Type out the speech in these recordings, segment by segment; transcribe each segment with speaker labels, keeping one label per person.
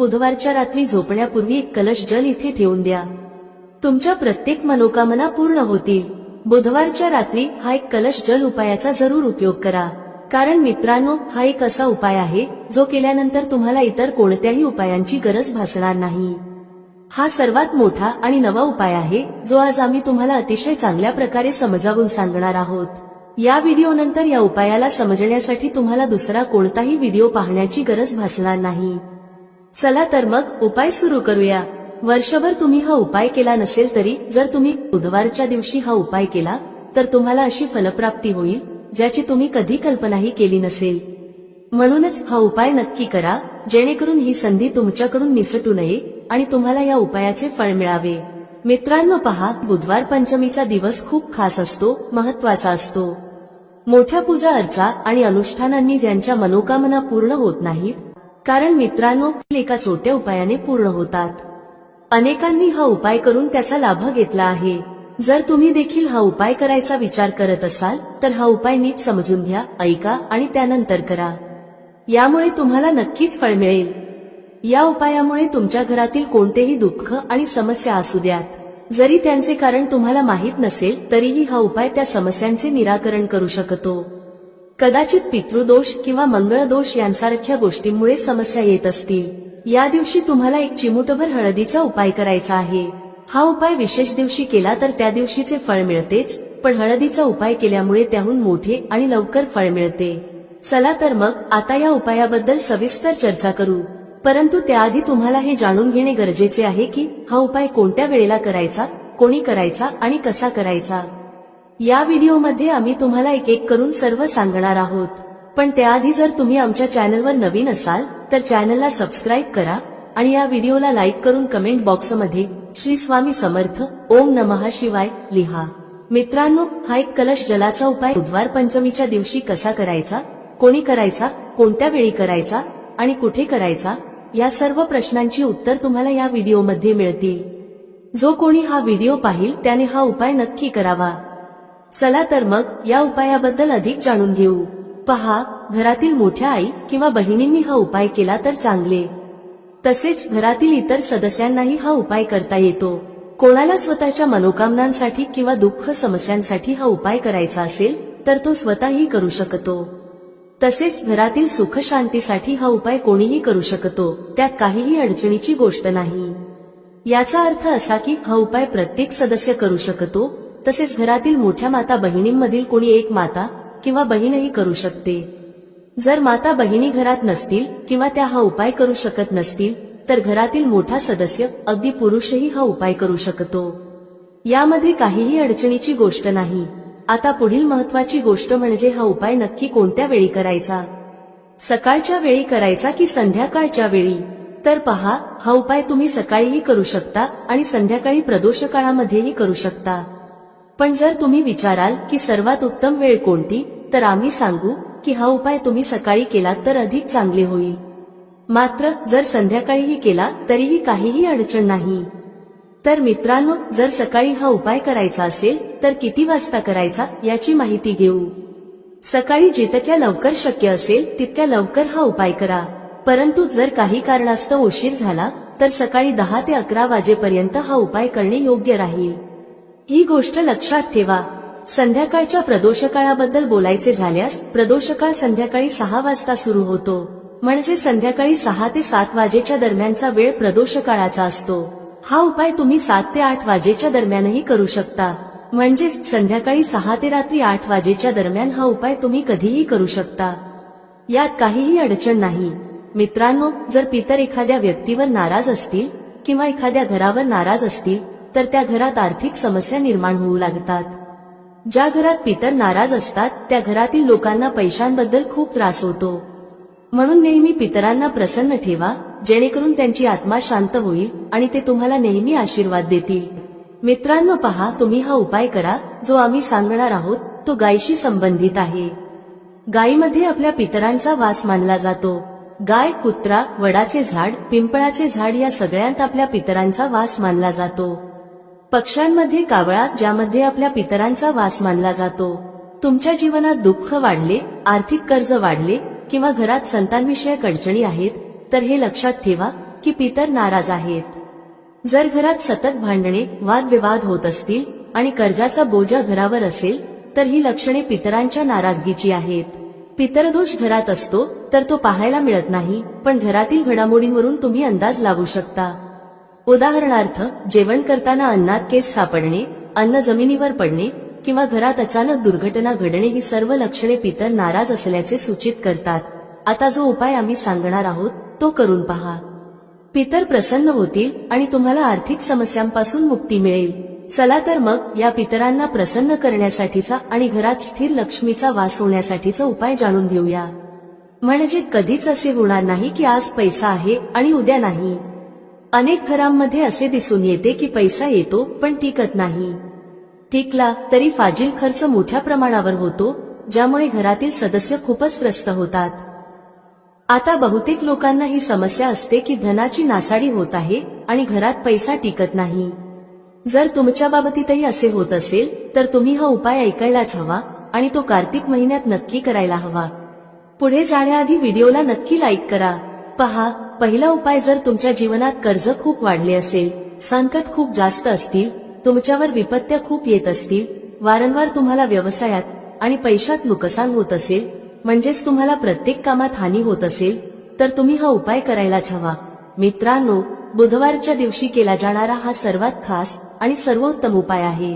Speaker 1: बुधवारच्या रात्री झोपण्यापूर्वी एक कलश जल इथे ठेवून द्या. तुमच्या प्रत्येक मनोकामना पूर्ण होतील. बुधवारच्या रात्री हा एक कलश जल उपायाचा जरूर उपयोग करा. कारण मित्रांनो, हा एक असा उपाय आहे जो केल्यानंतर तुम्हाला इतर कोणत्याही उपायांची गरज भासणार नाही. हा सर्वात मोठा आणि नवा उपाय आहे जो आज आम्ही तुम्हाला अतिशय चांगल्या प्रकारे समजावून सांगणार आहोत. या व्हिडिओनंतर या उपायाला समजण्यासाठी तुम्हाला दुसरा कोणताही व्हिडिओ पाहण्याची गरज भासणार नाही. चला तर मग उपाय सुरू करूया. वर्षभर तुम्ही हा उपाय केला नसेल तरी जर तुम्ही बुधवारच्या दिवशी हा उपाय केला तर तुम्हाला अशी फलप्राप्ती होईल ज्याची तुम्ही कधी कल्पनाही केली नसेल. म्हणूनच हा उपाय नक्की करा जेणेकरून ही संधी तुमच्याकडून निसटू नये आणि तुम्हाला या उपायाचे फळ मिळावे. मित्रांनो पहा, बुधवार पंचमीचा दिवस खूप खास असतो, महत्वाचा असतो. मोठ्या पूजा अर्चा आणि अनुष्ठानांनी ज्यांच्या मनोकामना पूर्ण होत नाहीत, कारण मित्रांनो एका छोट्या उपायाने पूर्ण होतात. अनेकांनी हा उपाय करून त्याचा लाभ घेतला आहे. जर तुम्ही देखील हा उपाय करायचा विचार करत असाल तर हा उपाय नीट समजून घ्या, ऐका आणि त्यानंतर करा. यामुळे तुम्हाला नक्कीच फळ मिळेल. या उपायामुळे तुमच्या घरातील कोणतेही दुःख आणि समस्या असू द्यात, जरी त्यांचे कारण तुम्हाला माहीत नसेल तरीही हा उपाय त्या समस्यांचे निराकरण करू शकतो. कदाचित पितृदोष किंवा मंगळदोष यांसारख्या गोष्टींमुळे समस्या येत असतील. या दिवशी तुम्हाला एक चिमूटभर हळदीचा उपाय करायचा आहे. हा उपाय विशेष दिवशी केला तर त्या दिवशीचे फळ मिळतेच, पण हळदीचा उपाय केल्यामुळे त्याहून मोठे आणि लवकर फळ मिळते. चला तर मग आता या उपायाबद्दल सविस्तर चर्चा करू. परंतु त्याआधी तुम्हाला हे जाणून घेणे गरजेचे आहे की हा उपाय कोणत्या वेळेला करायचा, कोणी करायचा आणि कसा करायचा. या व्हिडिओमध्ये आम्ही तुम्हाला एक एक करून सर्व सांगणार आहोत. पण त्याआधी जर तुम्ही आमच्या चॅनलवर नवीन असाल तर चॅनलला सबस्क्राईब करा आणि या व्हिडिओला लाईक करून कमेंट बॉक्समध्ये श्री स्वामी समर्थ ओम नमः शिवाय लिहा. मित्रांनो, हा एक कलश जलाचा उपाय बुधवार पंचमीच्या दिवशी कसा करायचा, कोणी करायचा, कोणत्या वेळी करायचा आणि कुठे करायचा, या सर्व प्रश्नांची उत्तर तुम्हाला या व्हिडिओमध्ये मिळतील. जो कोणी हा व्हिडिओ पाहिल त्याने हा उपाय नक्की करावा. चला तर मग या उपायाबद्दल अधिक जाणून घेऊ. पहा, घरातील मोठ्या आई किंवा बहिणींनी हा उपाय केला तर चांगले. तसेच घरातील इतर सदस्यांनाही हा उपाय करता येतो. कोणाला स्वतःच्या मनोकामनांसाठी किंवा दुःख समस्यांसाठी हा उपाय करायचा असेल तर तो स्वतःही करू शकतो. तसेच घरातील सुख शांतीसाठी हा उपाय कोणीही करू शकतो, त्यात काहीही अडचणीची गोष्ट नाही. याचा अर्थ असा की हा उपाय प्रत्येक सदस्य करू शकतो. तसेच घरातील मोठ्या माता बहिणींमधील कोणी एक माता किंवा बहीणही करू शकते. जर माता बहिणी घरात नसतील किंवा त्या हा उपाय करू शकत नसतील तर घरातील मोठा सदस्य, अगदी पुरुषही हा उपाय करू शकतो. यामध्ये काहीही अडचणीची गोष्ट नाही. आता पुढील महत्वाची गोष्ट म्हणजे हा उपाय नक्की कोणत्या वेळी करायचा. सकाळच्या वेळी करायचा की संध्याकाळच्या वेळी. तर पहा, हा उपाय तुम्ही सकाळीही करू शकता आणि संध्याकाळी प्रदोष काळामध्येही करू शकता. पण जर तुम्ही विचाराल की सर्वात उत्तम वेळ कोणती, तर आम्ही सांगू की हा उपाय तुम्ही सकाळी केला तर अधिक चांगले होईल. मात्र जर संध्याकाळीही केला तरीही काहीही अडचण नाही. तर मित्रांनो, जर सकाळी हा उपाय करायचा असेल तर किती वाजता करायचा याची माहिती घेऊ. सकाळी जितक्या लवकर शक्य असेल तितक्या लवकर हा उपाय करा. परंतु जर काही कारणास्तव उशीर झाला तर सकाळी 10 ते 11 वाजेपर्यंत हा उपाय करणे योग्य राहील. ही गोष्ट लक्षात ठेवा. संध्याकाळच्या प्रदोषकाळाबद्दल बोलायचे झाल्यास प्रदोषकाळ संध्याकाळी 6 वाजता सुरू होतो. म्हणजे संध्याकाळी 6 ते 7 वाजेच्या दरम्यानचा वेळ प्रदोषकाळाचा असतो. हा उपाय तुम्ही 7 ते 8 वाजेच्या दरम्यानही करू शकता. म्हणजे संध्याकाळी 6 ते रात्री 8 वाजेच्या दरम्यान हा उपाय तुम्ही कधीही करू शकता. यात काहीही अडचण नाही. मित्रांनो, जर पितर एखाद्या व्यक्तीवर नाराज असतील किंवा एखाद्या घरावर नाराज असतील तर त्या घरात आर्थिक समस्या निर्माण होऊ लागतात. ज्या घरात पितर नाराज असतात त्या घरातील लोकांना पैशांबद्दल खूप त्रास होतो. म्हणून नेहमी पितरांना प्रसन्न ठेवा, जेणेकरून त्यांची आत्मा शांत होईल आणि ते तुम्हाला नेहमी आशीर्वाद देतील. मित्रांनो पहा, तुम्ही हा उपाय करा. जो आम्ही सांगणार आहोत तो गायीशी संबंधित आहे. गायीमध्ये आपल्या पितरांचा वास मानला जातो. गाय, कुत्रा, वडाचे झाड, पिंपळाचे झाड या सगळ्यांत आपल्या पितरांचा वास मानला जातो. पक्ष्यांमध्ये कावळा, ज्यामध्ये आपल्या पितरांचा वास मानला जातो. तुमच्या जीवनात दुःख वाढले, आर्थिक कर्ज वाढले किंवा घरात संतानविषयक अडचणी आहेत तर हे लक्षात ठेवा की पितर नाराज आहेत. जर घरात सतत भांडणे वादविवाद होत असतील आणि कर्जाचा बोजा घरावर असेल तर ही लक्षणे पितरांच्या नाराजगीची आहेत. पितरदोष घरात असतो तर तो पाहायला मिळत नाही, पण घरातील घडामोडींवरून तुम्ही अंदाज लावू शकता. उदाहरणार्थ, जेवण करताना अन्नात केस सापडणे, अन्न जमिनीवर पडणे किंवा घरात अचानक दुर्घटना घडणे ही सर्व लक्षणे पितर नाराज असल्याचे सूचित करतात. आता जो उपाय आम्ही सांगणार आहोत तो करून पहा. पितर प्रसन्न होतील आणि तुम्हाला आर्थिक समस्यांपासून मुक्ती मिळेल. चला तर मग या पितरांना प्रसन्न करण्यासाठीचा आणि घरात स्थिर लक्ष्मीचा वास होण्यासाठीचा उपाय जाणून घेऊया. म्हणजे कधीच असे होणार नाही की आज पैसा आहे आणि उद्या नाही. अनेक घरांमध्ये असे दिसून येते की पैसा येतो पण टिकत नाही. टिकला तरी फाजील खर्च मोठ्या प्रमाणावर होतो, ज्यामुळे घरातील सदस्य खूपच त्रस्त होतात. आता बहुतेक लोकांना ही समस्या असते की धनाची नासाडी होत आहे आणि घरात पैसा टिकत नाही. जर तुमच्या बाबतीतही असे होत असेल तर तुम्ही हा उपाय ऐकायलाच हवा आणि तो कार्तिक महिन्यात नक्की करायला हवा. पुढे जाण्याआधी व्हिडिओला नक्की लाईक करा. पहा, पहिला उपाय, जर तुमच्या जीवनात कर्ज खूप वाढले असेल, संकट खूप जास्त असतील, तुमच्यावर विपत्त्या खूप येत असतील, वारंवार तुम्हाला व्यवसायात आणि पैशात नुकसान होत असेल, म्हणजेच तुम्हाला प्रत्येक कामात हानी होत असेल, तर तुम्ही हा उपाय करायलाच हवा. मित्रांनो, बुधवारच्या दिवशी केला जाणारा हा सर्वात खास आणि सर्वोत्तम उपाय आहे.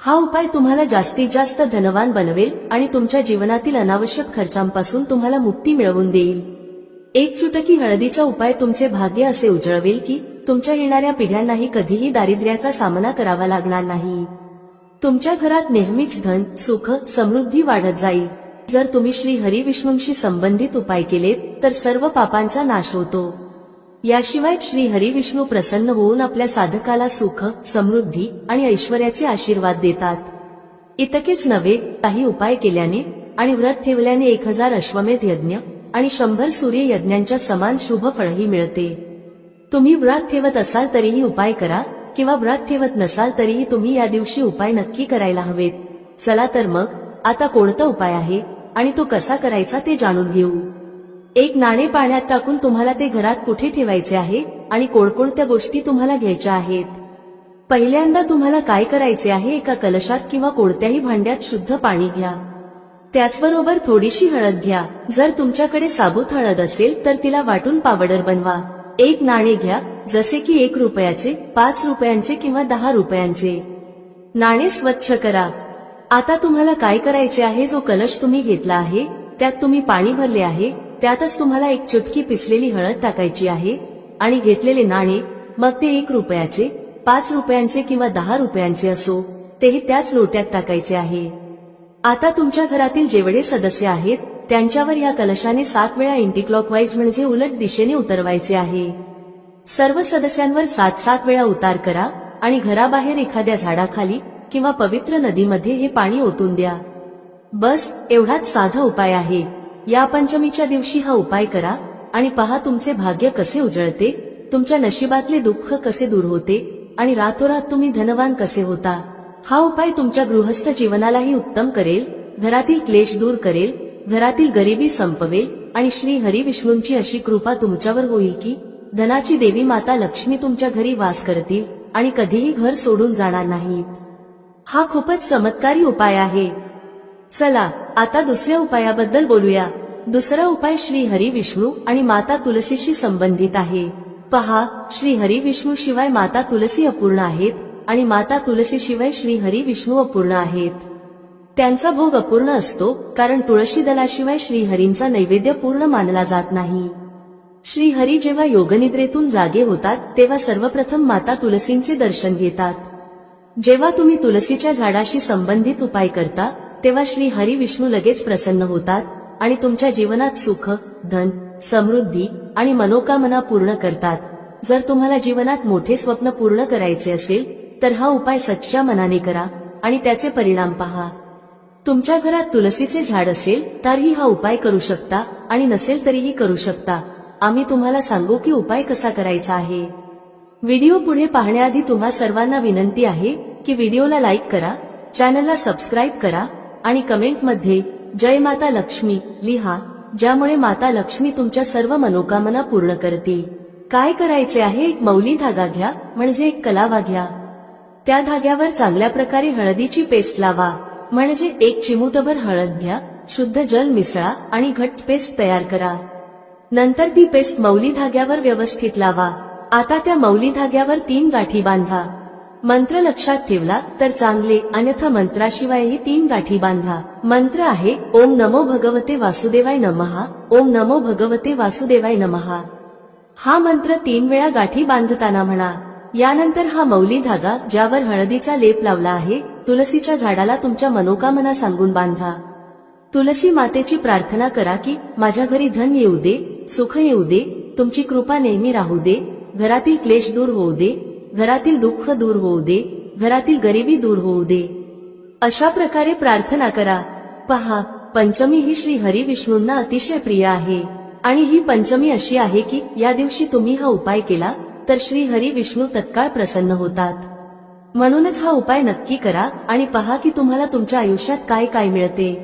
Speaker 1: हा उपाय तुम्हाला जास्तीत जास्त धनवान बनवेल आणि तुमच्या जीवनातील अनावश्यक खर्चांपासून तुम्हाला मुक्ती मिळवून देईल. एक चुटकी हळदीचा उपाय तुमचे भाग्य असे उजळवेल की तुमच्या येणाऱ्या पिढ्यांनाही कधीही दारिद्र्याचा सामना करावा लागणार नाही. तुमच्या घरात नेहमीच धन, सुख, समृद्धी वाढत जाईल. जर तुम्ही श्री हरी विष्णूंशी संबंधित उपाय केलेत तर सर्व पापांचा नाश होतो. याशिवाय श्री हरी विष्णू प्रसन्न होऊन आपल्या साधकाला सुख, समृद्धी आणि ऐश्वर्याचे आशीर्वाद देतात. इतकेच नव्हे, काही उपाय केल्याने आणि व्रत ठेवल्याने 1000 अश्वमेध यज्ञ आणि 100 सूर्य यज्ञांच्या समान शुभ फळही मिळते. तुम्ही व्रत ठेवत असाल तरीही उपाय करा किंवा व्रत ठेवत नसाल तरीही तुम्ही या दिवशी उपाय नक्की करायला हवेत. चला तर मग आता कोणता उपाय आहे आणि तो कसा करायचा ते जाणून घेऊ. एक नाणे पाण्यात टाकून तुम्हाला ते घरात कुठे ठेवायचे आहे आणि कोणकोणत्या गोष्टी तुम्हाला घ्यायच्या आहेत. पहिल्यांदा तुम्हाला काय करायचे आहे, एका कलशात किंवा कोणत्याही भांड्यात शुद्ध पाणी घ्या. त्याचबरोबर थोडीशी हळद घ्या. जर तुमच्याकडे साबूत हळद असेल तर तिला वाटून पावडर बनवा. एक नाणे घ्या, जसे की 1 रुपयाचे, 5 रुपयांचे किंवा 10 रुपयांचे. नाणे स्वच्छ करा. आता तुम्हाला काय करायचे आहे, जो कलश तुम्ही घेतला आहे त्यात तुम्ही पाणी भरले आहे त्यातच तुम्हाला 1 चुटकी पिसलेली हळद टाकायची आहे आणि घेतलेले नाणे, मग ते 1 रुपयाचे, 5 रुपयांचे किंवा 10 रुपयांचे असो, तेही त्याच लोट्यात टाकायचे आहे. आता तुमच्या घरातील जेवढे सदस्य आहेत त्यांच्यावर या कलशाने 7 वेळा अँटीक्लॉकवाईज म्हणजे उलट दिशेने उतरवायचे आहे. सर्व सदस्यांवर 7-7 वेळा उतार करा आणि घराबाहेर एखाद्या झाडाखाली किंवा पवित्र नदीमध्ये हे पाणी ओतून द्या. बस एवढाच साधा उपाय आहे. या पंचमीच्या दिवशी हा उपाय करा आणि पहा तुमचे भाग्य कसे उजळते, तुमच्या नशिबातले दुःख कसे दूर होते आणि रातोरात तुम्ही धनवान कसे होता. हा उपाय तुमच्या गृहस्थ जीवनालाही उत्तम करेल, घरातील क्लेश दूर करेल, घरातील गरिबी संपवेल आणि श्री हरी विष्णूंची अशी कृपा तुमच्यावर होईल की धनाची देवी माता लक्ष्मी तुमच्या घरी वास करतील आणि कधीही घर सोडून जाणार नाहीत. हा खूपच चमत्कारी उपाय आहे. चला आता दुसऱ्या उपायाबद्दल बोलूया. दुसरा उपाय श्री हरी विष्णू आणि माता तुलसीशी संबंधित आहे. पहा, श्री हरी विष्णू शिवाय माता तुलसी अपूर्ण आहेत आणि माता तुलसी शिवाय श्री हरी विष्णू अपूर्ण आहेत. त्यांचा भोग अपूर्ण असतो कारण तुळशी दलाशिवाय श्रीहरींचा नैवेद्य पूर्ण मानला जात नाही. श्रीहरी जेव्हा योगनिद्रेतून जागे होतात तेव्हा सर्वप्रथम माता तुलसींचे दर्शन घेतात. जेव्हा तुम्ही तुलसीच्या झाडाशी संबंधित उपाय करता तेव्हा श्री हरी विष्णू लगेच प्रसन्न होतात आणि तुमच्या जीवनात सुख, धन, समृद्धी आणि मनोकामना पूर्ण करतात. जर तुम्हाला जीवनात मोठे स्वप्न पूर्ण करायचे असेल तर हा उपाय सच्च्या मनाने करा आणि त्याचे परिणाम पहा. तुमच्या घरात तुलसीचे झाड असेल तरीही हा उपाय करू शकता आणि नसेल तरीही करू शकता. आम्ही तुम्हाला सांगू की उपाय कसा करायचा आहे. व्हिडिओ पुढे पाहण्याआधी तुम्हा सर्वांना विनंती आहे की व्हिडिओला लाईक करा, चॅनलला सबस्क्राईब करा आणि कमेंटमध्ये जय माता लक्ष्मी लिहा, ज्यामुळे माता लक्ष्मी तुमच्या सर्व मनोकामना पूर्ण करतील. काय करायचे आहे, एक मौली धागा घ्या, म्हणजे एक कलावा घ्या. त्या धाग्यावर चांगल्या प्रकारे हळदीची पेस्ट लावा, म्हणजे एक चिमूटभर हळद घ्या, शुद्ध जल मिसळा आणि घट्ट पेस्ट तयार करा. नंतर ती पेस्ट मौली धाग्यावर व्यवस्थित लावा. आता त्या मौली धाग्यावर 3 गाठी बांधा. मंत्र लक्षात ठेवला तर चांगले, अन्यथा मंत्राशिवायही 3 गाठी बांधा. मंत्र आहे ओम नमो भगवते वासुदेवाय नमः, ओम नमो भगवते वासुदेवाय नमः. हा मंत्र 3 वेळा गाठी बांधताना म्हणा. यानंतर हा मौली धागा ज्यावर हळदीचा लेप लावला आहे, तुलसीच्या झाडाला तुमच्या मनोकामना सांगून बांधा. तुलसी मातेची प्रार्थना करा की माझ्या घरी धन येऊ दे, सुख येऊ दे, तुमची कृपा नेहमी राहू दे, घरातील क्लेश दूर होऊ दे, घरातील दुःख दूर होऊ दे, घरातील गरिबी दूर होऊ दे. अशा प्रकारे प्रार्थना करा. पहा, पंचमी ही श्री हरी विष्णूंना अतिशय प्रिय आहे आणि ही पंचमी अशी आहे की या दिवशी तुम्ही हा उपाय केला तर श्री हरी विष्णू तत्काळ प्रसन्न होतात. म्हणूनच हा उपाय नक्की करा आणि पहा की तुम्हाला तुमच्या आयुष्यात काय काय मिळते.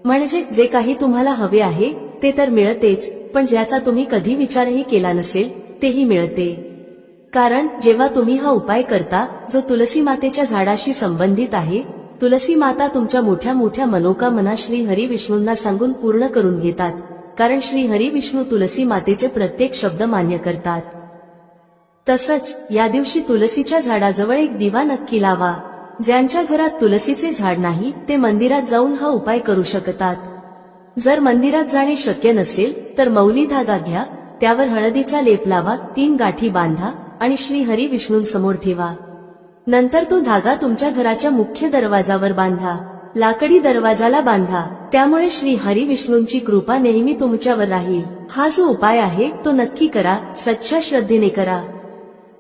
Speaker 1: म्हणजे जे काही तुम्हाला हवे आहे ते तर मिळतेच, पण ज्याचा तुम्ही कधी विचारही केला नसेल तेही मिळते. कारण जेव्हा तुम्ही हा उपाय करता जो तुलसी मातेच्या झाडाशी संबंधित आहे, तुलसी माता तुमच्या मोठ्या मोठ्या मनोकामना श्री हरी विष्णूंना सांगून पूर्ण करून घेतात. कारण श्री हरी विष्णू तुलसी मातेचे प्रत्येक शब्द मान्य करतात. तसंच या दिवशी तुलसीच्या झाडाजवळ एक दिवा नक्की लावा. ज्यांच्या घरात तुलसीचे झाड नाही ते मंदिरात जाऊन हा उपाय करू शकतात. जर मंदिरात जाणे शक्य नसेल तर मौली धागा घ्या, त्यावर हळदीचा लेप लावा, 3 गाठी बांधा आणि श्री हरी विष्णूंसमोर ठेवा. नंतर तो धागा तुमच्या घराच्या मुख्य दरवाजावर बांधा. लाकडी दरवाजाला बांधा, त्यामुळे श्री हरी विष्णूंची कृपा नेहमी तुमच्यावर राहील. हा जो उपाय आहे तो नक्की करा, सच्च्या श्रद्धेने करा.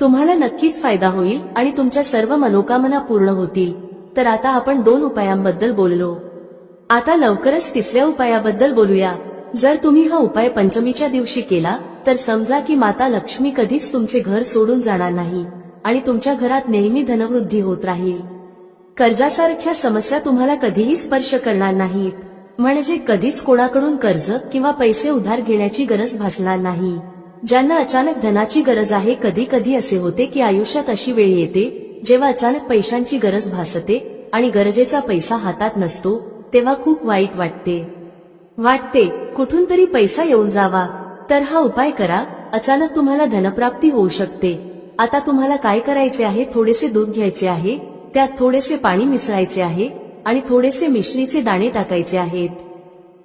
Speaker 1: तुम्हाला नक्कीच फायदा होईल आणि तुमच्या सर्व मनोकामना पूर्ण होतील. तर आता आपण 2 उपायांबद्दल बोललो. आता लवकरच 3ऱ्या उपायाबद्दल बोलूया. जर तुम्ही हा उपाय पंचमीच्या दिवशी केला तर समजा की माता लक्ष्मी कधीच तुमचे घर सोडून जाणार नाही आणि तुमच्या घरात नेहमी धनवृद्धी होत राहील. कर्जासारख्या समस्या तुम्हाला कधीही स्पर्श करणार नाहीत. म्हणजे कधीच कोणाकडून कर्ज किंवा पैसे उधार घेण्याची गरज भासणार नाही. ज्यांना अचानक धनाची गरज आहे, कधी कधी असे होते की आयुष्यात अशी वेळ येते जेव्हा अचानक पैशांची गरज भासते आणि गरजेचा पैसा हातात नसतो, तेव्हा खूप वाईट वाटते कुठून तरी पैसा येऊन जावा. तर हा उपाय करा, अचानक तुम्हाला धनप्राप्ती होऊ शकते. आता तुम्हाला काय करायचे आहे, थोडेसे दूध घ्यायचे आहे, त्यात थोडेसे पाणी मिसळायचे आहे आणि थोडेसे मिश्रीचे दाणे टाकायचे आहेत.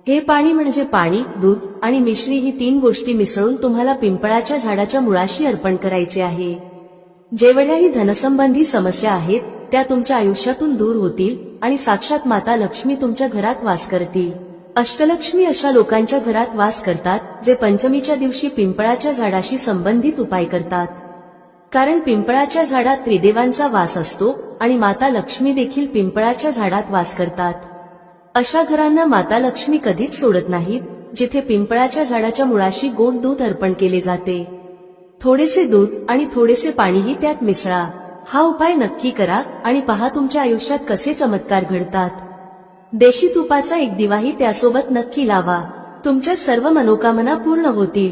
Speaker 1: हे पाणी म्हणजे पाणी, दूध आणि मिश्री ही 3 गोष्टी मिसळून तुम्हाला पिंपळाच्या झाडाच्या मुळाशी अर्पण करायचे आहे. जेवढ्याही धनसंबंधी समस्या आहेत त्या तुमच्या आयुष्यातून दूर होतील आणि साक्षात माता लक्ष्मी तुमच्या घरात वास करतील. अष्टलक्ष्मी अशा लोकांच्या घरात वास करतात जे पंचमीच्या दिवशी पिंपळाच्या झाडाशी संबंधित उपाय करतात. कारण पिंपळाच्या झाडात त्रिदेवांचा वास असतो आणि माता लक्ष्मी देखील पिंपळाच्या झाडात वास करतात. अशा घरांना माता लक्ष्मी कधीच सोडत नाहीत जिथे पिंपळाच्या झाडाच्या मुळाशी गोड दूध अर्पण केले जाते. थोडेसे दूध आणि थोडेसे पाणीही त्यात मिसळा. हा उपाय नक्की करा आणि पहा तुमच्या आयुष्यात कसे चमत्कार घडतात. देशी तुपाचा एक दिवाही त्यासोबत नक्की लावा. तुमच्या सर्व मनोकामना पूर्ण होतील.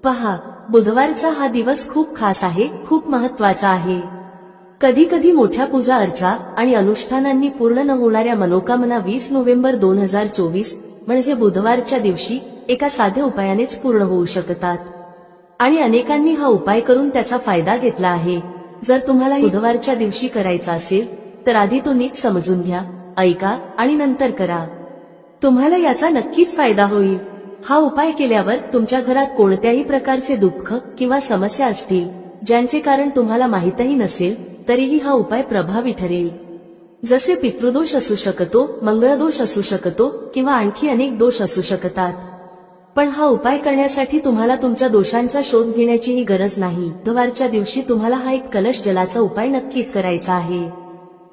Speaker 1: पहा, बुधवारचा हा दिवस खूप खास आहे, खूप महत्वाचा आहे. कधी कधी मोठ्या पूजा अर्चा आणि अनुष्ठानांनी पूर्ण न होणाऱ्या मनोकामना 20 नोव्हेंबर 2024 म्हणजे बुधवारच्या दिवशी एका साध्या उपायानेच पूर्ण होऊ शकतात. आणि अनेकांनी हा उपाय करून त्याचा फायदा घेतला आहे. जर तुम्हाला बुधवारच्या दिवशी करायचा असेल तर आधी तो नीट समजून घ्या, ऐका आणि नंतर करा. तुम्हाला याचा नक्कीच फायदा होईल. हा उपाय केल्यावर तुमच्या घरात कोणत्याही प्रकारचे दुःख किंवा समस्या असतील ज्यांचे कारण तुम्हाला माहीतही नसेल तरीही हा उपाय प्रभावी ठरेल. जसे पितृदोष असू शकतो, मंगळदोष असू शकतो किंवा आणखी अनेक दोष असू शकतात. पण हा उपाय करण्यासाठी तुम्हाला तुमच्या दोषांचा शोध घेण्याचीही गरज नाही. बुधवारच्या दिवशी तुम्हाला हा एक कलश जलाचा उपाय नक्कीच करायचा आहे.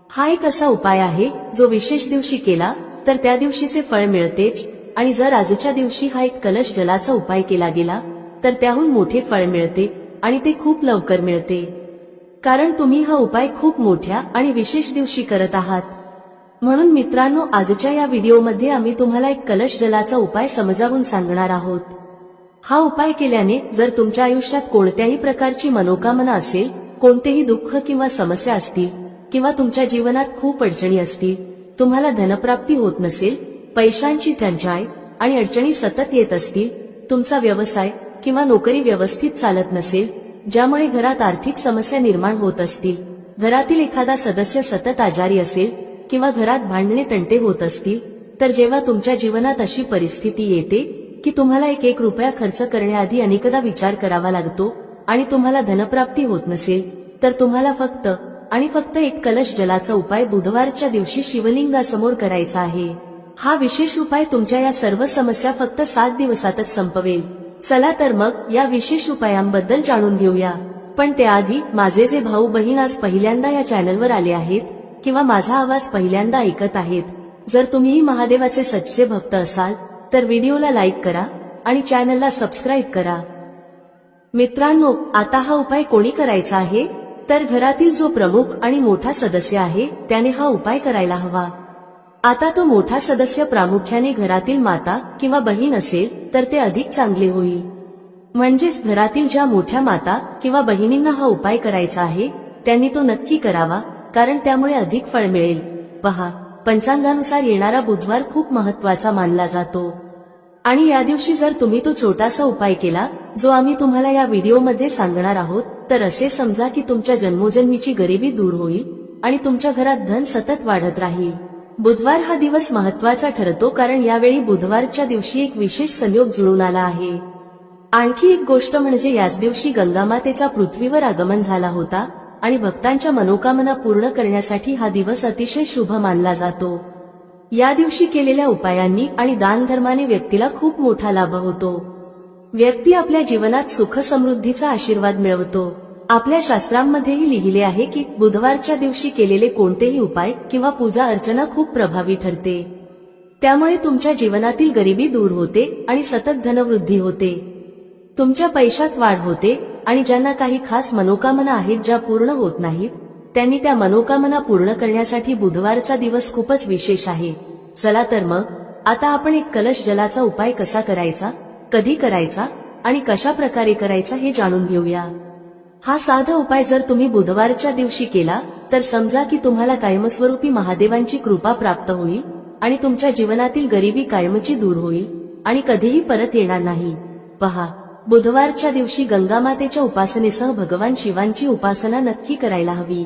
Speaker 1: हा एक असा उपाय आहे जो विशेष दिवशी केला तर त्या दिवशीचे फळ मिळतेच, आणि जर आजच्या दिवशी हा एक कलश जलाचा उपाय केला गेला तर त्याहून मोठे फळ मिळते आणि ते खूप लवकर मिळते. कारण तुम्ही हा उपाय खूप मोठ्या आणि विशेष दिवशी करत आहात. म्हणून मित्रांनो, आजच्या या व्हिडिओमध्ये आम्ही तुम्हाला एक कलश जलाचा उपाय समजावून सांगणार आहोत. हा उपाय केल्याने जर तुमच्या आयुष्यात कोणत्याही प्रकारची मनोकामना असेल, कोणतेही दुःख किंवा समस्या असतील किंवा तुमच्या जीवनात खूप अडचणी असतील, तुम्हाला धनप्राप्ती होत नसेल, पैशांची टंचाई आणि अडचणी सतत येत असतील, तुमचा व्यवसाय किंवा नोकरी व्यवस्थित चालत नसेल, ज्यामुळे घरात आर्थिक समस्या निर्माण होत असतील, घरातील एखादा सदस्य सतत आजारी असेल किंवा घरात भांडणे तंटे होत असतील, तर जेव्हा तुमच्या जीवनात अशी परिस्थिती येते की तुम्हाला एक रुपया खर्च करण्याआधी अनेकदा विचार करावा लागतो आणि तुम्हाला धनप्राप्ती होत नसेल, तर तुम्हाला फक्त आणि फक्त एक कलश जलाचा उपाय बुधवारच्या दिवशी शिवलिंगासमोर करायचा आहे. हा विशेष उपाय तुमच्या या सर्व समस्या फक्त 7 दिवसातच संपवेल. चला तर मग या विशेष उपायांबद्दल जाणून घेऊया. पण त्याआधी माझे जे भाऊ बहीण आज पहिल्यांदा या चॅनलवर आले आहेत किंवा माझा आवाज पहिल्यांदा ऐकत आहेत, जर तुम्हीही महादेवाचे सच्चे भक्त असाल तर व्हिडिओला लाईक करा आणि चॅनलला सबस्क्राईब करा. मित्रांनो, आता हा उपाय कोणी करायचा आहे, तर घरातील जो प्रमुख आणि मोठा सदस्य आहे त्याने हा उपाय करायला हवा. आता तो मोठा सदस्य प्रामुख्याने घरातील माता किंवा बहीण असेल तर ते अधिक चांगले होईल. म्हणजेच घरातील ज्या मोठ्या माता किंवा बहिणींना हा उपाय करायचा आहे त्यांनी तो नक्की करावा, कारण त्यामुळे अधिक फळ मिळेल. पहा, पंचांगानुसार येणारा बुधवार खूप महत्वाचा मानला जातो आणि या दिवशी जर तुम्ही तो छोटासा उपाय केला जो आम्ही तुम्हाला या व्हिडिओमध्ये सांगणार आहोत, तर असे समजा की तुमच्या जन्मोजन्मीची गरिबी दूर होईल आणि तुमच्या घरात धन सतत वाढत राहील. बुधवार हा दिवस महत्वाचा ठरतो कारण यावेळी बुधवारच्या दिवशी एक विशेष संयोग जुळून आला आहे. आणखी एक गोष्ट म्हणजे याच दिवशी गंगामातेचा पृथ्वीवर आगमन झाला होता आणि भक्तांच्या मनोकामना पूर्ण करण्यासाठी हा दिवस अतिशय शुभ मानला जातो. या दिवशी केलेल्या उपायांनी आणि दानधर्माने व्यक्तीला खूप मोठा लाभ होतो. व्यक्ती आपल्या जीवनात सुख समृद्धीचा आशीर्वाद मिळवतो. आपल्या शास्त्रांमध्येही लिहिले आहे की बुधवारच्या दिवशी केलेले कोणतेही उपाय किंवा पूजा अर्चना खूप प्रभावी ठरते. त्यामुळे तुमच्या जीवनातील गरिबी दूर होते आणि सतत धनवृद्धी होते. तुमच्या पैशात वाढ होते आणि ज्यांना काही खास मनोकामना आहेत ज्या पूर्ण होत नाहीत, त्यांनी त्या मनोकामना पूर्ण करण्यासाठी बुधवारचा दिवस खूपच विशेष आहे. चला तर मग आता आपण एक कलश जलाचा उपाय कसा करायचा, कधी करायचा आणि कशा प्रकारे करायचा हे जाणून घेऊया. हा साधा उपाय जर तुम्ही बुधवारच्या दिवशी केला तर समजा की तुम्हाला कायमस्वरूपी महादेवांची कृपा प्राप्त होईल आणि तुमच्या जीवनातील गरिबी कायमची दूर होईल आणि कधीही परत येणार नाही. पहा, बुधवारच्या दिवशी गंगामातेच्या उपासनेसह भगवान शिवांची उपासना नक्की करायला हवी,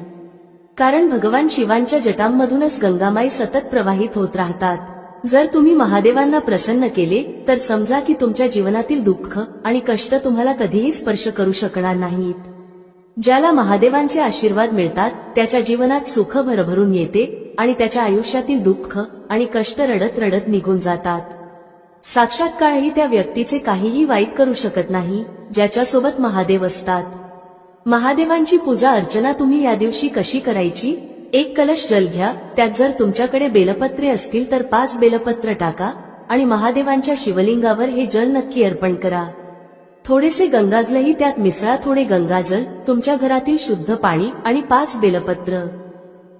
Speaker 1: कारण भगवान शिवांच्या जटांमधूनच गंगामाई सतत प्रवाहित होत राहतात. जर तुम्ही महादेवांना प्रसन्न केले तर समजा की तुमच्या जीवनातील दुःख आणि कष्ट तुम्हाला कधीही स्पर्श करू शकणार नाहीत. ज्याला महादेवांचे आशीर्वाद मिळतात त्याच्या जीवनात सुख भरभरून येते आणि त्याच्या आयुष्यातील दुःख आणि कष्ट रडत रडत निघून जातात. साक्षात काळही त्या व्यक्तीचे काहीही वाईट करू शकत नाही ज्याच्यासोबत महादेव असतात. महादेवांची पूजा अर्चना तुम्ही या दिवशी कशी करायची? एक कलश जल घ्या, त्यात जर तुमच्याकडे बेलपत्रे असतील तर 5 बेलपत्र टाका आणि महादेवांच्या शिवलिंगावर हे जल नक्की अर्पण करा. थोडेसे गंगाजलही त्यात मिसळा. थोडे गंगाजल, तुमच्या घरातील शुद्ध पाणी आणि 5 बेलपत्र.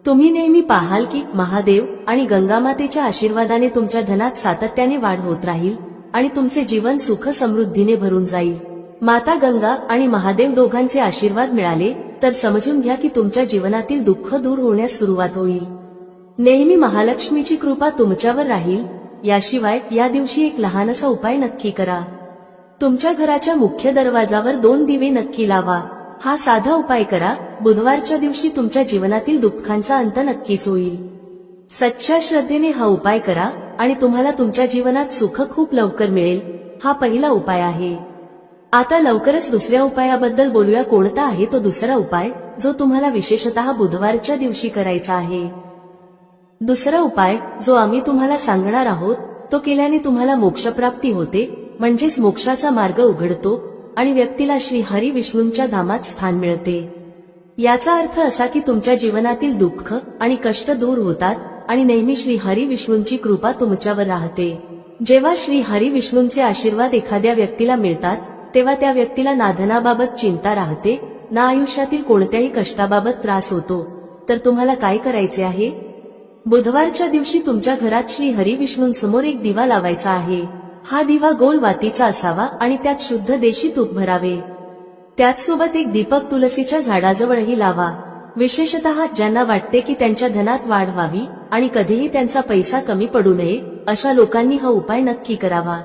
Speaker 1: तुम्ही नेहमी पाहाल की महादेव आणि गंगामातेच्या आशीर्वादाने तुमच्या धनात सातत्याने वाढ होत राहील आणि तुमचे जीवन सुख समृद्धीने भरून जाईल. माता गंगा आणि महादेव दोघांचे आशीर्वाद मिळाले तर समजून घ्या की तुमच्या जीवनातील दुःख दूर होण्यास सुरुवात होईल. नेहमी महालक्ष्मीची कृपा तुमच्यावर राहील. याशिवाय या दिवशी एक लहानसा उपाय नक्की करा. तुमच्या घराच्या मुख्य दरवाजावर 2 दिवे नक्की लावा. हा साधा उपाय करा. बुधवारच्या दिवशी तुमच्या जीवनातील दुःखांचा अंत नक्कीच होईल. सच्च्या श्रद्धेने हा उपाय करा आणि तुम्हाला तुमच्या जीवनात सुख खूप लवकर मिळेल. हा पहिला उपाय आहे. आता लवकरच दुसऱ्या उपायाबद्दल बोलूया. कोणता आहे तो दुसरा उपाय जो तुम्हाला विशेषतः बुधवारच्या दिवशी करायचा आहे? दुसरा उपाय जो आम्ही तुम्हाला सांगणार आहोत तो केल्याने तुम्हाला मोक्षप्राप्ती होते, म्हणजेच मोक्षाचा मार्ग उघडतो आणि व्यक्तीला श्री हरी विष्णूंच्या धामात स्थान मिळते. याचा अर्थ असा की तुमच्या जीवनातील दुःख आणि कष्ट दूर होतात आणि नेहमी श्री हरी विष्णूंची कृपा तुमच्यावर राहते. जेव्हा श्री हरी विष्णूंचे आशीर्वाद एखाद्या व्यक्तीला मिळतात तेव्हा त्या व्यक्तीला ना धनाबाबत चिंता राहते, ना आयुष्यातील कोणत्याही कष्टाबाबत त्रास होतो. तर तुम्हाला काय करायचे आहे? बुधवारच्या दिवशी तुमच्या घरात श्री हरी विष्णूंसमोर एक दिवा लावायचा आहे. हा दिवा गोल वातीचा असावा आणि त्यात शुद्ध देशी तूप भरावे. त्याचसोबत एक दीपक तुलसीच्या झाडाजवळही लावा. विशेषतः ज्यांना वाटते की त्यांच्या धनात वाढ व्हावी आणि कधीही त्यांचा पैसा कमी पडू नये, अशा लोकांनी हा उपाय नक्की करावा.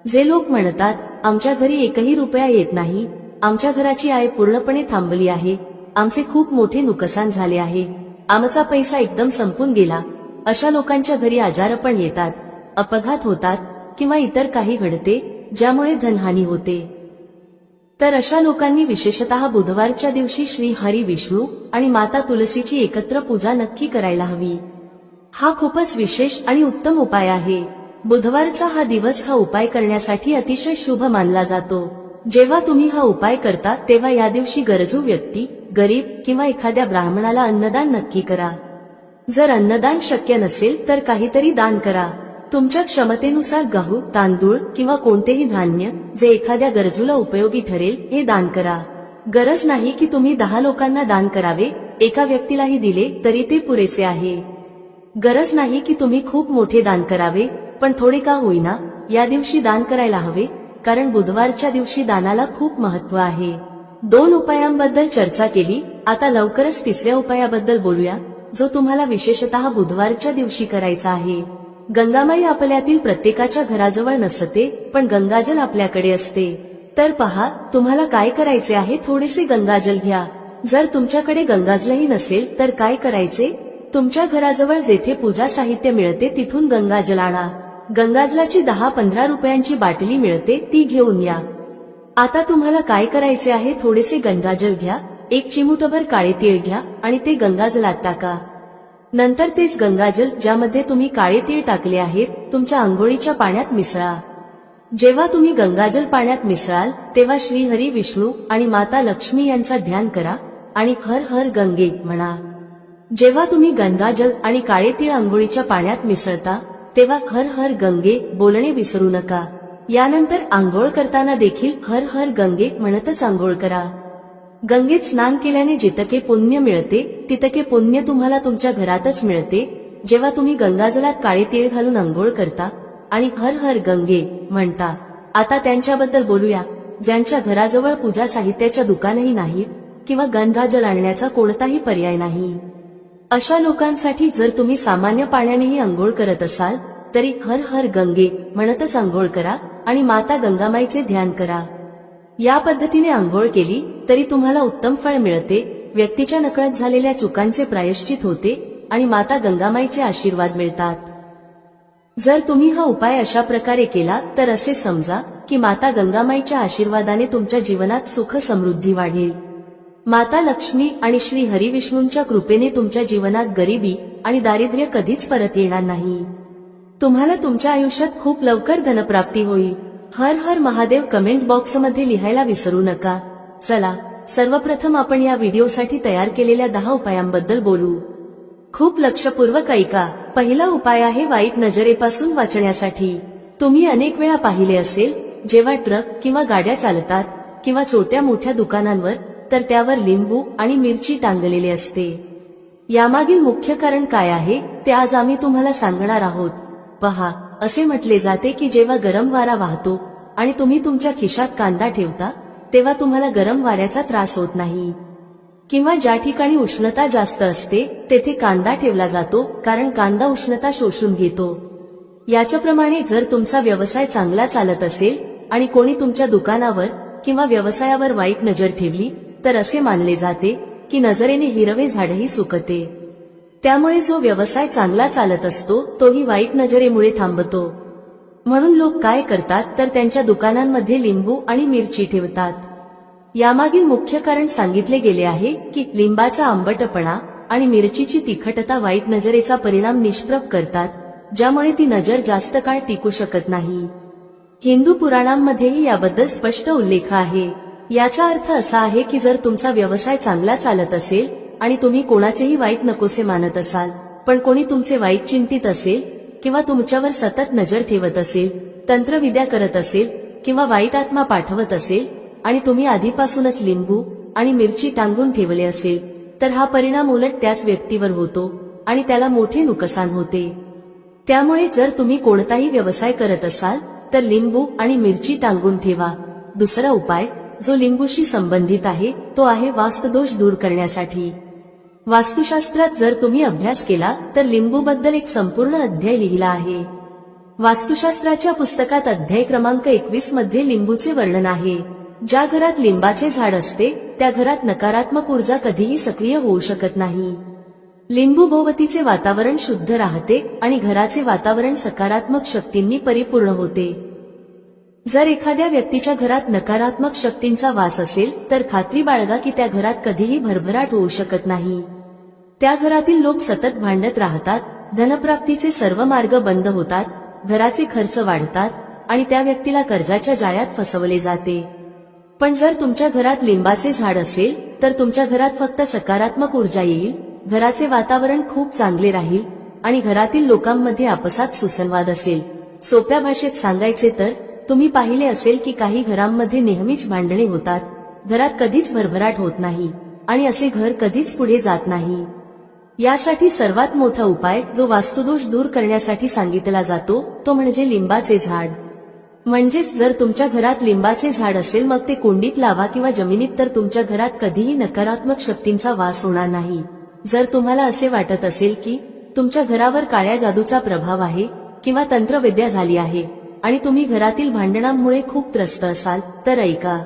Speaker 1: जे लोक म्हणतात, आमच्या घरी एकही रुपया येत नाही, आमच्या घराची आय पूर्णपणे थांबली आहे, आमचे खूप मोठे नुकसान झाले आहे, आमचा पैसा एकदम संपून गेला, अशा लोकांच्या घरी आजार पण येतात, अपघात होतात किंवा इतर काही घडते ज्यामुळे धनहानी होते. तर अशा लोकांनी विशेषतः बुधवारच्या दिवशी श्री हरी विष्णू आणि माता तुलसीची एकत्र पूजा नक्की करायला हवी. हा खूपच विशेष आणि उत्तम उपाय आहे. बुधवारचा हा दिवस हा उपाय करण्यासाठी अतिशय शुभ मानला जातो. जेव्हा तुम्ही हा उपाय करता तेव्हा या दिवशी गरजू व्यक्ती, गरीब किंवा एखाद्या ब्राह्मणाला अन्नदान नक्की करा. जर अन्नदान शक्य नसेल तर काहीतरी दान करा. तुमच्या क्षमतेनुसार गहू, तांदूळ किंवा कोणतेही धान्य जे एखाद्या गरजूला उपयोगी ठरेल हे दान करा. गरज नाही की तुम्ही 10 लोकांना दान करावे, एका व्यक्तीलाही दिले तरी ते पुरेसे आहे. गरज नाही की तुम्ही खूप मोठे दान करावे, पण थोडे का होईना या दिवशी दान करायला हवे, कारण बुधवारच्या दिवशी दानाला खूप महत्त्व आहे. 2 उपायांबद्दल चर्चा केली, आता लवकरच तिसऱ्या उपायाबद्दल बोलूया, जो तुम्हाला विशेषतः बुधवारच्या दिवशी करायचा आहे. गंगामाई आपल्यातील प्रत्येकाच्या घराजवळ नसते, पण गंगाजल आपल्याकडे असते. तर पहा, तुम्हाला काय करायचे आहे, थोडेसे गंगाजल घ्या. जर तुमच्याकडे गंगाजलही नसेल तर काय करायचे, तुमच्या घराजवळ जेथे पूजा साहित्य मिळते तिथून गंगाजल आणा. गंगाजलाची 10-15 रुपयांची बाटली मिळते, ती घेऊन या. आता तुम्हाला काय करायचे आहे, थोडेसे गंगाजल घ्या, 1 चिमूटभर काळे तीळ घ्या आणि ते गंगाजलात टाका. नंतर तेच गंगाजल ज्यामध्ये तुम्ही काळे तीळ टाकले आहेत तुमच्या आंघोळीच्या पाण्यात मिसळा. जेव्हा तुम्ही गंगाजल पाण्यात मिसळाल तेव्हा श्री हरी विष्णू आणि माता लक्ष्मी यांचा ध्यान करा आणि हर हर गंगे म्हणा. जेव्हा तुम्ही गंगाजल आणि काळे तीळ आंघोळीच्या पाण्यात मिसळता तेव्हा हर हर गंगे बोलणे विसरू नका. यानंतर आंघोळ करताना देखील हर हर गंगे म्हणतच आंघोळ करा. गंगेत स्नान केल्याने जितके पुण्य मिळते तितके पुण्य तुम्हाला तुमच्या घरातच मिळते. जेव्हा तुम्ही गंगाजलात काळे तीळ घालून आंघोळ करता आणि हर हर गंगे म्हणता. आता त्यांच्याबद्दल बोलूया, ज्यांच्या घराजवळ पूजा साहित्याच्या दुकानही नाहीत किंवा गंगाजल आणण्याचा कोणताही पर्याय नाही. अशा लोकांसाठी जर तुम्ही सामान्य पाण्यानेही आंघोळ करत असाल तरी हर हर गंगे म्हणतच आंघोळ करा आणि माता गंगामाईचे ध्यान करा. या पद्धतीने आंघोळ केली तरी तुम्हाला उत्तम फळ मिळते, व्यक्तीच्या नकळत झालेल्या चुकांचे प्रायश्चित होते आणि माता गंगामाईचे आशीर्वाद मिळतात. जर तुम्ही हा उपाय अशा प्रकारे केला तर असे समजा की माता गंगामाईच्या आशीर्वादाने तुमच्या जीवनात सुख समृद्धी वाढेल. माता लक्ष्मी आणि श्री हरिविष्णूंच्या कृपेने तुमच्या जीवनात गरिबी आणि दारिद्र्य कधीच परत येणार नाही. तुम्हाला तुमच्या आयुष्यात खूप लवकर धनप्राप्ती होईल. हर हर महादेव कमेंट बॉक्समध्ये लिहायला विसरू नका. चला, सर्वप्रथम आपण या व्हिडिओसाठी तयार केलेल्या 10 उपायांबद्दल बोलू. खूप लक्षपूर्वक ऐका. पहिला उपाय आहे वाईट नजरेपासून वाचण्यासाठी. तुम्ही अनेक वेळा पाहिले असेल, जेव्हा ट्रक किंवा गाड्या चालतात किंवा छोट्या मोठ्या दुकानांवर तर त्यावर लिंबू आणि मिरची टांगलेले असते. यामागील मुख्य कारण काय आहे ते आज आम्ही तुम्हाला सांगणार आहोत. पहा, असे म्हटले जाते की जेव्हा गरम वारा वाहतो आणि तुम्ही तुमच्या खिशात कांदा ठेवता तेव्हा तुम्हाला गरम वाऱ्याचा त्रास होत नाही. किंवा ज्या ठिकाणी उष्णता जास्त असते तेथे कांदा ठेवला जातो, कारण कांदा उष्णता शोषून घेतो. याच्याप्रमाणे जर तुमचा व्यवसाय चांगला चालत असेल आणि कोणी तुमच्या दुकानावर किंवा व्यवसायावर वाईट नजर ठेवली तर असे मानले जाते की नजरेने हिरवे झाडही सुकते. त्यामुळे जो व्यवसाय चांगला चालत असतो तोही वाईट नजरेमुळे थांबतो. म्हणून लोक काय करतात तर त्यांच्या दुकानांमध्ये लिंबू आणि मिरची ठेवतात. यामागील मुख्य कारण सांगितले गेले आहे की लिंबाचा आंबटपणा आणि मिरचीची तिखटता वाईट नजरेचा परिणाम निष्प्रभ करतात, ज्यामुळे ती नजर जास्त काळ टिकू शकत नाही. हिंदू पुराणांमध्येही याबद्दल स्पष्ट उल्लेख आहे. याचा अर्थ असा आहे की जर तुमचा व्यवसाय चांगला चालत असेल आणि तुम्ही कोणाचेही वाईट नकोसे मानत असाल, पण कोणी तुमचे वाईट चिंतित असेल किंवा तुमच्यावर सतत नजर ठेवत असेल, तंत्रविद्या करत असेल किंवा वाईट आत्मा पाठवत असेल आणि तुम्ही आधीपासूनच लिंबू आणि मिरची टांगून ठेवले असेल, तर हा परिणाम उलट त्याच व्यक्तीवर होतो आणि त्याला मोठे नुकसान होते. त्यामुळे जर तुम्ही कोणताही व्यवसाय करत असाल तर लिंबू आणि मिरची टांगून ठेवा. दुसरा उपाय जो लिंबूशी संबंधित आहे तो आहे वास्तुदोष दूर करण्यासाठी. वास्तुशास्त्रात जर तुम्ही अभ्यास केला तर लिंबूबद्दल एक संपूर्ण अध्याय लिहिला आहे. वास्तुशास्त्राच्या पुस्तकात अध्याय क्रमांक 21 मध्ये लिंबूचे वर्णन आहे. ज्या घरात लिंबाचे झाड असते त्या घरात नकारात्मक ऊर्जा कधीही सक्रिय होऊ शकत नाही. लिंबू भोवतीचे वातावरण शुद्ध राहते आणि घराचे वातावरण सकारात्मक शक्तींनी परिपूर्ण होते. जर एखाद्या व्यक्तीच्या घरात नकारात्मक शक्तींचा वास असेल तर खात्री बाळगा की त्या घरात कधीही भरभराट होऊ शकत नाही. त्या घरातील लोक सतत भांडत राहतात, धनप्राप्तीचे सर्व मार्ग बंद होतात, घराचे खर्च वाढतात आणि त्या व्यक्तीला कर्जाच्या जाळ्यात फसवले जाते. पण जर तुमच्या घरात लिंबाचे झाड असेल तर तुमच्या घरात फक्त सकारात्मक ऊर्जा येईल, घराचे वातावरण खूप चांगले राहील आणि घरातील लोकांमध्ये आपसात सुसंवाद असेल. सोप्या भाषेत सांगायचे तर तुम्ही पाहिले असेल की काही घरांमध्ये नेहमीच भांडणे होतात, घरात कधीच भरभराट होत नाही आणि असे घर कधीच पुढे जात नाही. यासाठी सर्वात मोठा उपाय जो वास्तुदोष दूर करण्यासाठी सांगितला जातो तो म्हणजे लिंबाचे झाड. म्हणजेच जर तुमच्या घरात लिंबाचे झाड असेल मग ते कुंडीत लावा किंवा जमिनीत, तर तुमच्या घरात कधीही नकारात्मक शक्तींचा वास होणार नाही. जर तुम्हाला असे वाटत असेल की तुमच्या घरावर काळ्या जादूचा प्रभाव आहे किंवा तंत्रविद्या झाली आहे आणि तुम्ही घरातील भांडणांमुळे खूप त्रस्त असाल तर ऐका.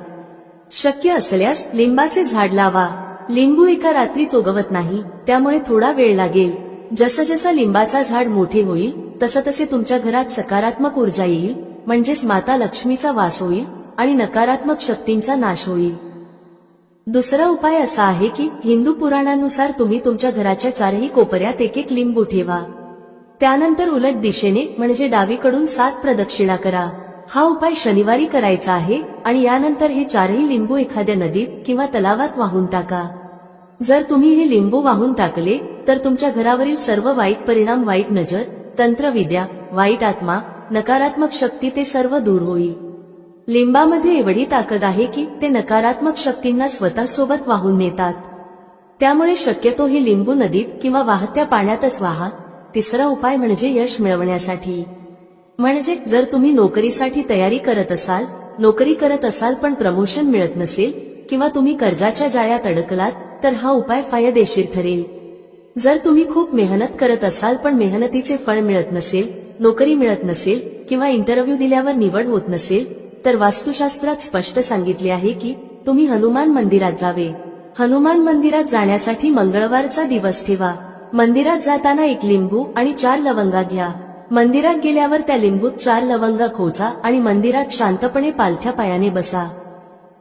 Speaker 1: शक्य असल्यास लिंबाचे झाड लावा. लिंबू एका रात्रीत उगवत नाही, त्यामुळे थोडा वेळ लागेल. जसं जसं लिंबाचा झाड मोठे होईल तसं तसे तुमच्या घरात सकारात्मक ऊर्जा येईल, म्हणजेच माता लक्ष्मीचा वास होईल आणि नकारात्मक शक्तींचा नाश होईल. दुसरा उपाय असा आहे की हिंदू पुराणानुसार तुम्ही तुमच्या घराच्या चारही कोपऱ्यात एक एक लिंबू ठेवा. त्यानंतर उलट दिशेने म्हणजे डावीकडून 7 प्रदक्षिणा करा. हा उपाय शनिवारी करायचा आहे आणि यानंतर हे चारही लिंबू एखाद्या नदीत किंवा तलावात वाहून टाका. जर तुम्ही हे लिंबू वाहून टाकले तर तुमच्या घरावरील सर्व वाईट परिणाम, वाईट नजर, तंत्रविद्या, वाईट आत्मा, नकारात्मक शक्ती ते सर्व दूर होईल. लिंबामध्ये एवढी ताकद आहे की ते नकारात्मक शक्तींना स्वतःसोबत वाहून नेतात. त्यामुळे शक्यतो हे लिंबू नदीत किंवा वाहत्या पाण्यातच वाहा. तिसरा उपाय म्हणजे यश मिळवण्यासाठी. म्हणजे जर तुम्ही नोकरीसाठी तयारी करत असाल पण प्रमोशन मिळत नसेल किंवा तुम्ही कर्जाच्या जाळ्यात अडकलात तर हा उपाय फायदेशीर ठरेल. जर तुम्ही खूप मेहनत करत असाल पण मेहनतीचे फळ मिळत नसेल, नोकरी मिळत नसेल किंवा इंटरव्ह्यू दिल्यावर निवड होत नसेल तर वास्तुशास्त्रात स्पष्ट सांगितले आहे की तुम्ही हनुमान मंदिरात जावे. हनुमान मंदिरात जाण्यासाठी मंगळवारचा दिवस ठेवा. मंदिरात जाताना 1 लिंबू आणि 4 लवंगा घ्या. मंदिरात गेल्यावर त्या लिंबूत 4 लवंगा खोचा आणि मंदिरात शांतपणे पालथ्या पायाने बसा.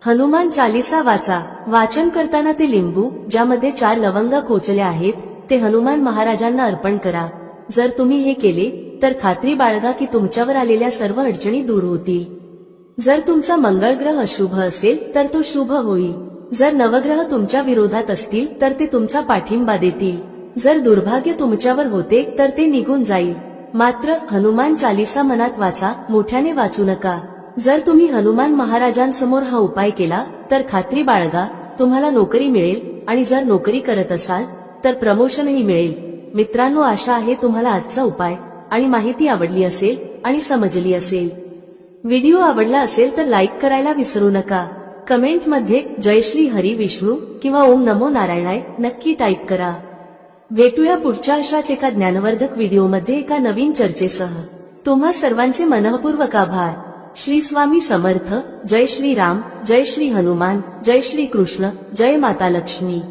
Speaker 1: हनुमान चालीसा वाचा. वाचन करताना ते लिंबू ज्यामध्ये 4 लवंगा खोचल्या आहेत ते हनुमान महाराजांना अर्पण करा. जर तुम्ही हे केले तर खात्री बाळगा की तुमच्यावर आलेल्या सर्व अडचणी दूर होतील. जर तुमचा मंगळ ग्रह अशुभ असेल तर तो शुभ होईल. जर नवग्रह तुमच्या विरोधात असतील तर ते तुमचा पाठिंबा देतील. जर दुर्भाग्य तुमच्यावर होते तर ते निघून जाईल. मात्र हनुमान चालीसा मनात वाचा, मोठ्याने वाचू नका. जर तुम्ही हनुमान महाराजांसमोर हा उपाय केला तर खात्री बाळगा तुम्हाला नोकरी मिळेल आणि जर नोकरी करत असाल तर प्रमोशनही मिळेल. मित्रांनो, आशा आहे तुम्हाला आजचा उपाय आणि माहिती आवडली असेल आणि समजली असेल. व्हिडिओ आवडला असेल तर लाईक करायला विसरू नका. कमेंटमध्ये जय श्री हरी विष्णू किंवा ओम नमो नारायणाय नक्की टाईप करा. भेटूया पुढच्या अशाच एका ज्ञानवर्धक व्हिडिओमध्ये एका नवीन चर्चेसह. तुम्हा सर्वांचे मनःपूर्वक आभार. श्री स्वामी समर्थ. जय श्री राम, जय श्री हनुमान, जय श्री कृष्ण, जय माता लक्ष्मी.